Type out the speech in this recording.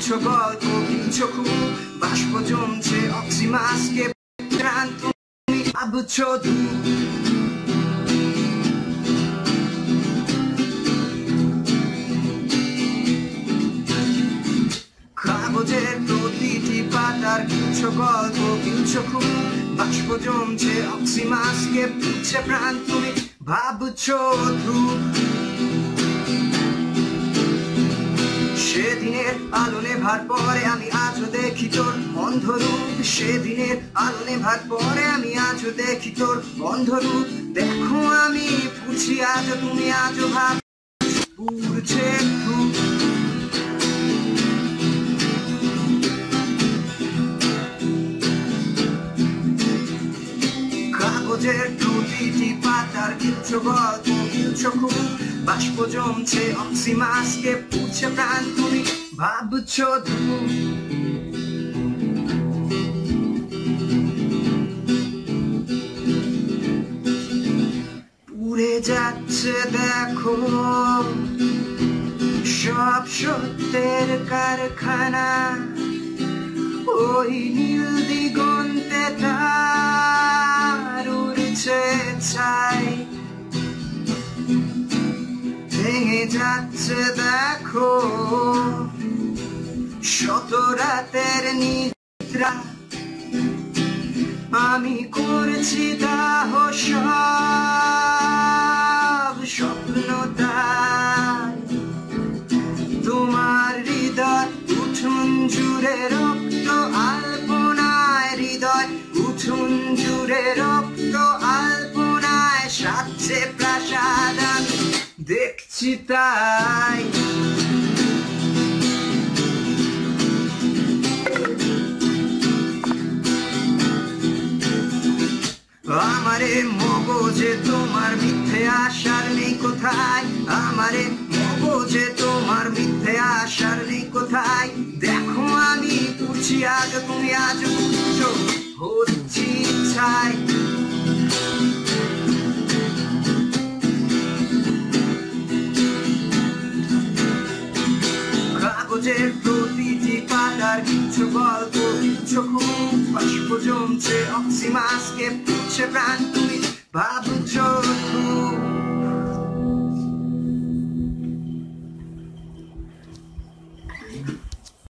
কিছু গল্প কিছু খুব বাষ্প জমছে অক্সিমাসকে প্রাণ তুমি ভাবছো কাগজের প্রতিটি পাতার কিছু গল্প কিছু খুব বাষ্প জমছে অক্সিমাসকে পুচ্ছে প্রাণ তুমি ভাবছো ধ্রুব সেদিনের আলো নেভার পরে আমি আজও দেখি তোর অন্ধরূপ সেদিনের আলো নেভার পরে আমি আজও দেখি তোর অন্ধরূপ দেখো আমি পুছি আজও তুমি আজও ভাব পুরছে ধ্রুব কাগজের প্রতিটি পাতার কিছু গল্প কিছু খুব বাষ্প জমছে অক্সিমাসকে পুচ্ছে প্রাণ তুমি ভাবছো ধ্রুব পুড়ে যাচ্ছে দেখো সব সত্যের কারখানা ওই নীল দিগন্তে তার উড়ছে ছাই ভেঙে যাচ্ছে দেখো শত রাতের নিদ্রা আমি করেছি দাহ সব স্বপ্ন তাই তোমার হৃদয় উঠুন জুড়ে রক্ত আলপনায় হৃদয় উঠুন জুড়ে রক্ত আলপনায় সাজছে প্রাসাদ আমি দেখছি তাই আমারে মগজে তোমার মিথ্যে আশার নেই কোথায় আমারে মগজে তোমার মিথ্যে আশার নেই কোথায় দেখো আমি পুড়ছি আজ তুমি আজ পুড়ছো হচ্ছি ছাই কাগজের প্রতিটি পাতার কিছু গল্প কিছু খুব বাষ্প জমছে অক্সিমাসকে পুচ্ছে প্রাণ তুমি ভাবছো